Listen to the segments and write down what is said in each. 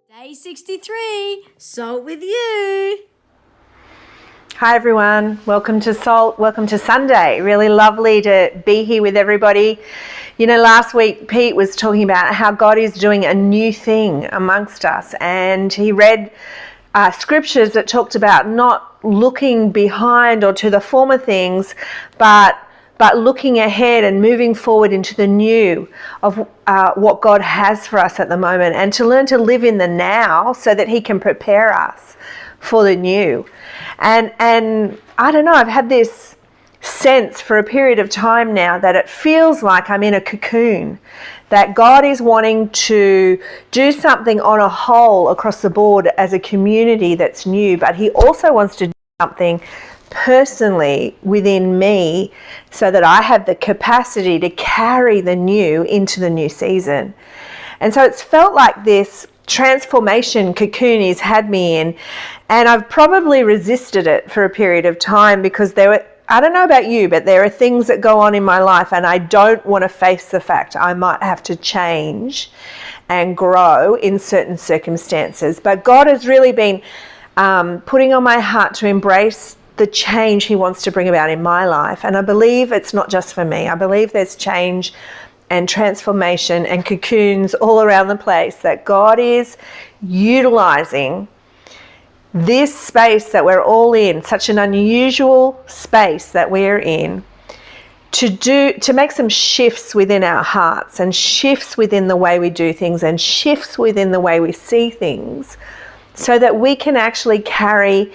Day 63, Salt with you. Hi everyone, welcome to Salt, welcome to Sunday. Really lovely to be here with everybody. You know, last week Pete was talking about how God is doing a new thing amongst us, and he read scriptures that talked about not looking behind or to the former things, but looking ahead and moving forward into the new of what God has for us at the moment, and to learn to live in the now so that he can prepare us for the new. And I don't know, I've had this sense for a period of time now that it feels like I'm in a cocoon, that God is wanting to do something on a whole across the board as a community that's new, but he also wants to do something personally within me so that I have the capacity to carry the new into the new season. And so it's felt like this transformation cocoon he's had me in, and I've probably resisted it for a period of time because I don't know about you, but there are things that go on in my life and I don't want to face the fact I might have to change and grow in certain circumstances. But God has really been putting on my heart to embrace the change he wants to bring about in my life. And I believe it's not just for me. I believe there's change and transformation and cocoons all around the place, that God is utilizing this space that we're all in, such an unusual space that we're in, to make some shifts within our hearts and shifts within the way we do things and shifts within the way we see things, so that we can actually carry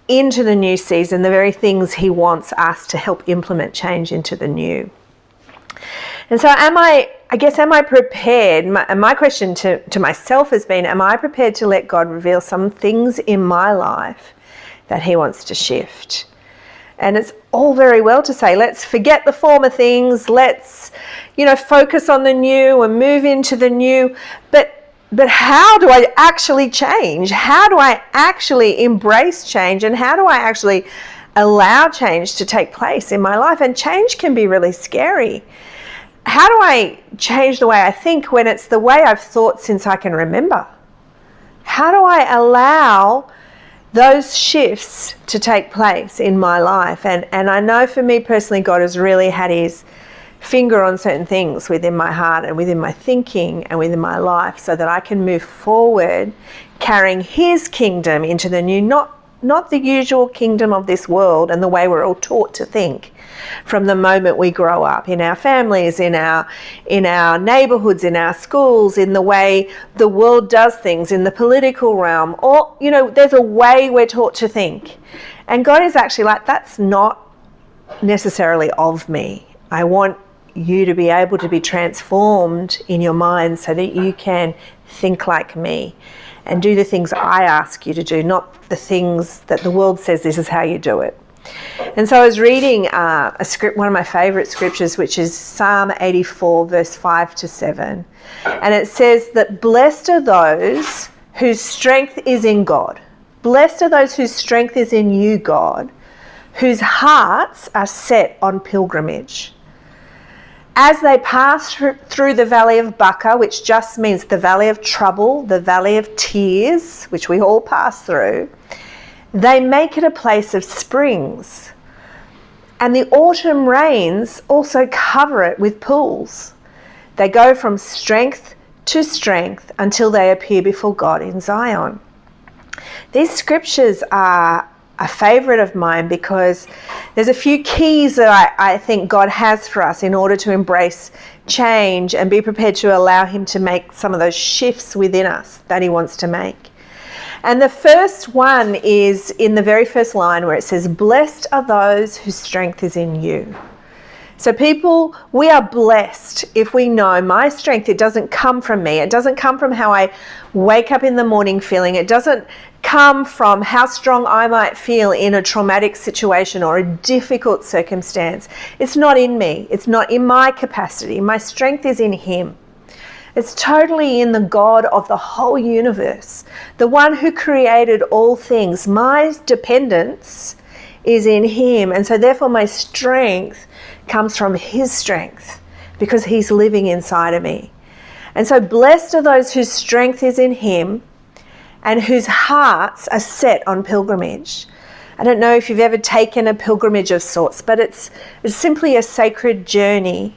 into the new season the very things he wants us to help implement change into the new. And so am I prepared? My question to myself has been, am I prepared to let God reveal some things in my life that he wants to shift? And it's all very well to say, let's forget the former things, let's, focus on the new and move into the new. But how do I actually change? How do I actually embrace change? And how do I actually allow change to take place in my life? And change can be really scary. How do I change the way I think when it's the way I've thought since I can remember? How do I allow those shifts to take place in my life? And I know for me personally, God has really had his finger on certain things within my heart and within my thinking and within my life, so that I can move forward carrying his kingdom into the new, not the usual kingdom of this world and the way we're all taught to think from the moment we grow up, in our families, in our neighborhoods, in our schools, in the way the world does things, in the political realm. Or, there's a way we're taught to think. And God is actually like, that's not necessarily of me. I want you to be able to be transformed in your mind so that you can think like me and do the things I ask you to do, not the things that the world says this is how you do it. And so I was reading one of my favourite scriptures, which is Psalm 84, verse 5-7. And it says that blessed are those whose strength is in God. Blessed are those whose strength is in you, God, whose hearts are set on pilgrimage. As they pass through the valley of Baca, which just means the valley of trouble, the valley of tears, which we all pass through, they make it a place of springs. And the autumn rains also cover it with pools. They go from strength to strength until they appear before God in Zion. These scriptures are a favourite of mine because there's a few keys that I think God has for us in order to embrace change and be prepared to allow him to make some of those shifts within us that he wants to make. And the first one is in the very first line where it says, blessed are those whose strength is in you. So people, we are blessed if we know my strength, it doesn't come from me. It doesn't come from how I wake up in the morning feeling. It doesn't come from how strong I might feel in a traumatic situation or a difficult circumstance. It's not in me. It's not in my capacity. My strength is in him. It's totally in the God of the whole universe, the one who created all things. My dependence is in him, and so therefore my strength comes from his strength because he's living inside of me. And so blessed are those whose strength is in him and whose hearts are set on pilgrimage. I don't know if you've ever taken a pilgrimage of sorts, but it's simply a sacred journey.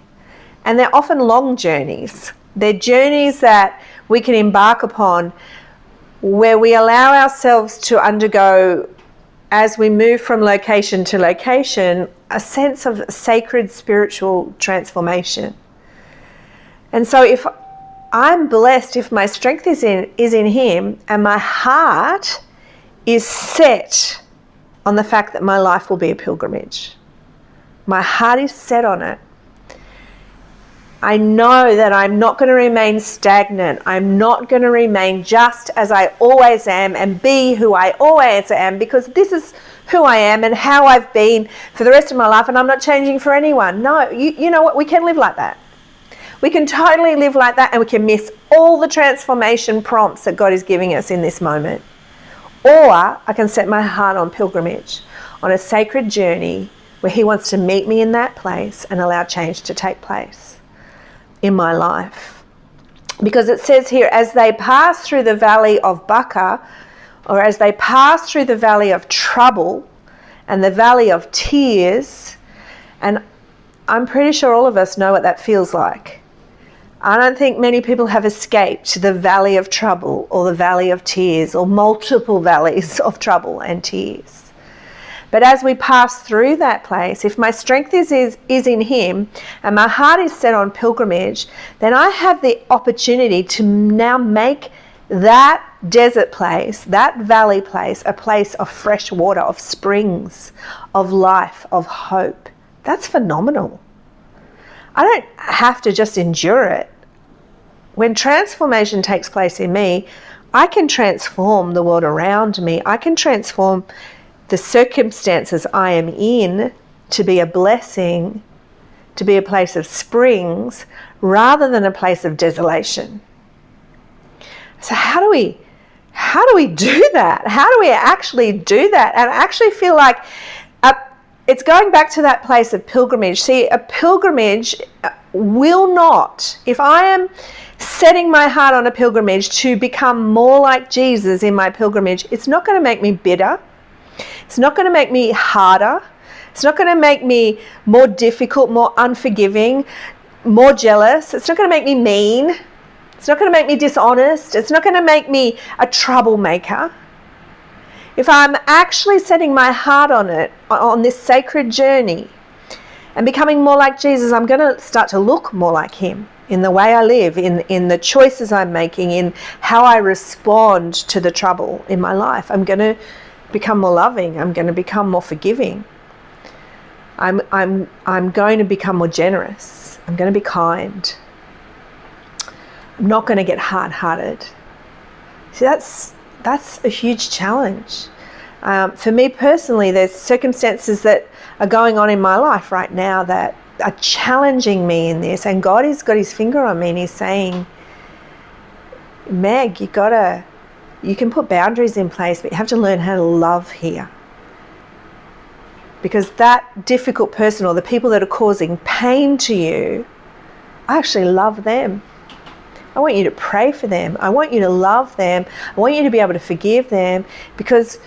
And they're often long journeys. They're journeys that we can embark upon where we allow ourselves to undergo, as we move from location to location, a sense of sacred spiritual transformation. And so if I'm blessed, if my strength is in him and my heart is set on the fact that my life will be a pilgrimage. My heart is set on it. I know that I'm not going to remain stagnant. I'm not going to remain just as I always am and be who I always am, because this is who I am and how I've been for the rest of my life, and I'm not changing for anyone. No, you know what? We can live like that. We can totally live like that, and we can miss all the transformation prompts that God is giving us in this moment. Or I can set my heart on pilgrimage, on a sacred journey where he wants to meet me in that place and allow change to take place in my life. Because it says here, as they pass through the valley of Baca, or as they pass through the valley of trouble and the valley of tears, and I'm pretty sure all of us know what that feels like. I don't think many people have escaped the valley of trouble or the valley of tears or multiple valleys of trouble and tears. But as we pass through that place, if my strength is in him and my heart is set on pilgrimage, then I have the opportunity to now make that desert place, that valley place, a place of fresh water, of springs, of life, of hope. That's phenomenal. I don't have to just endure it. When transformation takes place in me, I can transform the world around me. I can transform the circumstances I am in to be a blessing, to be a place of springs, rather than a place of desolation. So how do we do that? How do we actually do that? And I actually feel like it's going back to that place of pilgrimage. See, a pilgrimage will not, if I am setting my heart on a pilgrimage to become more like Jesus in my pilgrimage, it's not going to make me bitter. It's not going to make me harder. It's not going to make me more difficult, more unforgiving, more jealous. It's not going to make me mean. It's not going to make me dishonest. It's not going to make me a troublemaker. If I'm actually setting my heart on it, on this sacred journey, and becoming more like Jesus, I'm going to start to look more like him in the way I live, in the choices I'm making, in how I respond to the trouble in my life. I'm going to become more loving. I'm going to become more forgiving. I'm going to become more generous. I'm going to be kind. I'm not going to get hard-hearted. See, that's a huge challenge. For me personally, there's circumstances that are going on in my life right now that are challenging me in this, and God has got his finger on me and he's saying, Meg, you can put boundaries in place, but you have to learn how to love here. Because that difficult person or the people that are causing pain to you, I actually love them. I want you to pray for them. I want you to love them. I want you to be able to forgive them, because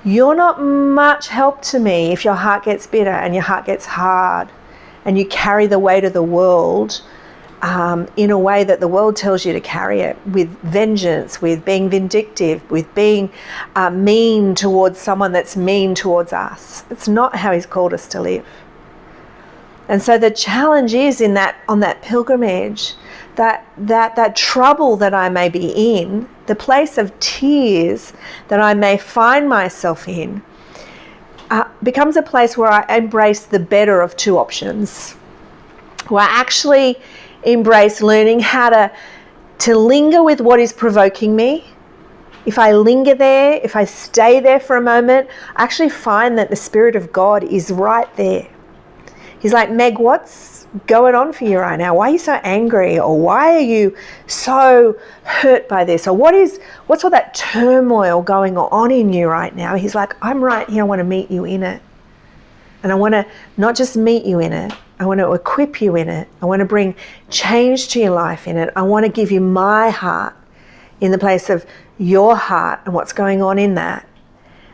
you're not much help to me if your heart gets bitter and your heart gets hard and you carry the weight of the world in a way that the world tells you to carry it, with vengeance, with being vindictive, with being mean towards someone that's mean towards us. It's not how he's called us to live. And so the challenge is on that pilgrimage, that trouble that I may be in, the place of tears that I may find myself in, becomes a place where I embrace the better of two options, where I actually embrace learning how to linger with what is provoking me. If I linger there, if I stay there for a moment, I actually find that the Spirit of God is right there. He's like, Meg, what's going on for you right now? Why are you so angry? Or why are you so hurt by this? Or what's all that turmoil going on in you right now? He's like, I'm right here. I want to meet you in it. And I want to not just meet you in it, I want to equip you in it. I want to bring change to your life in it. I want to give you my heart in the place of your heart and what's going on in that.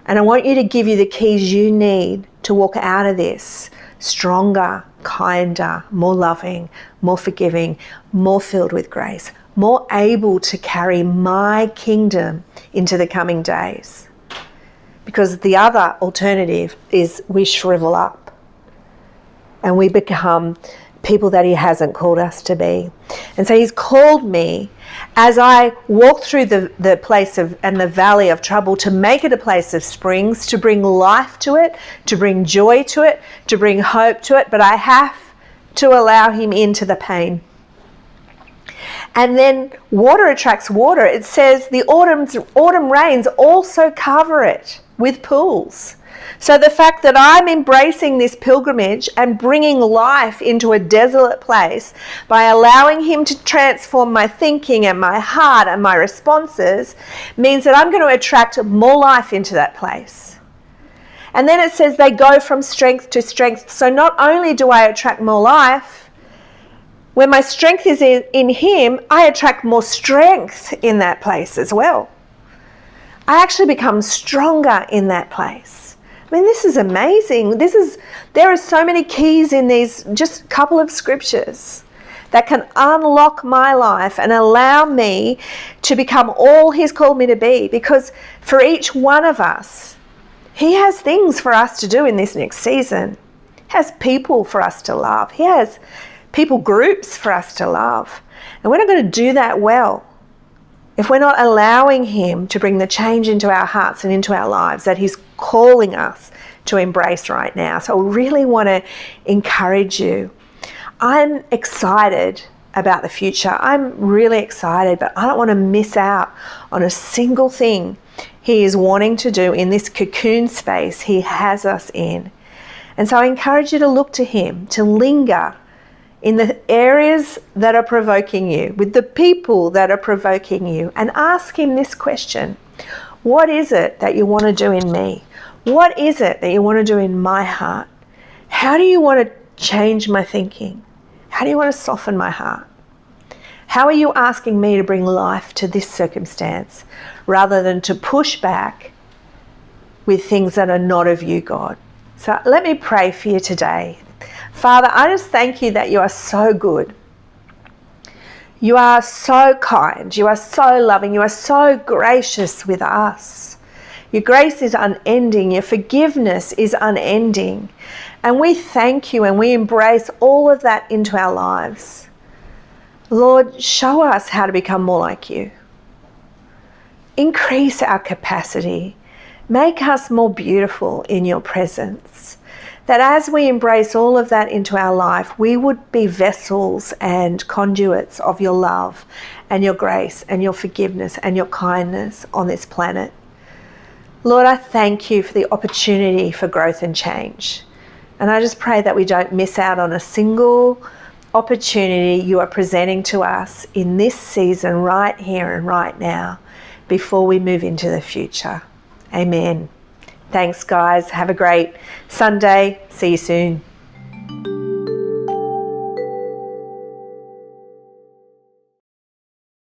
And I want you to give you the keys you need to walk out of this stronger, kinder, more loving, more forgiving, more filled with grace, more able to carry my kingdom into the coming days. Because the other alternative is we shrivel up and we become people that he hasn't called us to be. And so he's called me, as I walk through the place of and the valley of trouble, to make it a place of springs, to bring life to it, to bring joy to it, to bring hope to it. But I have to allow him into the pain. And then water attracts water. It says the autumn rains also cover it with pools. So the fact that I'm embracing this pilgrimage and bringing life into a desolate place by allowing him to transform my thinking and my heart and my responses means that I'm going to attract more life into that place. And then it says they go from strength to strength. So not only do I attract more life, when my strength is in him, I attract more strength in that place as well. I actually become stronger in that place. I mean, this is amazing. There are so many keys in these just couple of scriptures that can unlock my life and allow me to become all he's called me to be. Because for each one of us, he has things for us to do in this next season. He has people for us to love. He has people groups for us to love. And we're not going to do that well if we're not allowing him to bring the change into our hearts and into our lives that he's calling us to embrace right now. So I really want to encourage you. I'm excited about the future. I'm really excited, but I don't want to miss out on a single thing he is wanting to do in this cocoon space he has us in. And so I encourage you to look to him, to linger in the areas that are provoking you, with the people that are provoking you, and ask him this question: what is it that you want to do in me? What is it that you want to do in my heart? How do you want to change my thinking? How do you want to soften my heart? How are you asking me to bring life to this circumstance rather than to push back with things that are not of you, God? So let me pray for you today. Father, I just thank you that you are so good. You are so kind. You are so loving. You are so gracious with us. Your grace is unending. Your forgiveness is unending. And we thank you and we embrace all of that into our lives. Lord, show us how to become more like you. Increase our capacity. Make us more beautiful in your presence. That as we embrace all of that into our life, we would be vessels and conduits of your love and your grace and your forgiveness and your kindness on this planet. Lord, I thank you for the opportunity for growth and change. And I just pray that we don't miss out on a single opportunity you are presenting to us in this season, right here and right now, before we move into the future. Amen. Thanks, guys. Have a great Sunday. See you soon.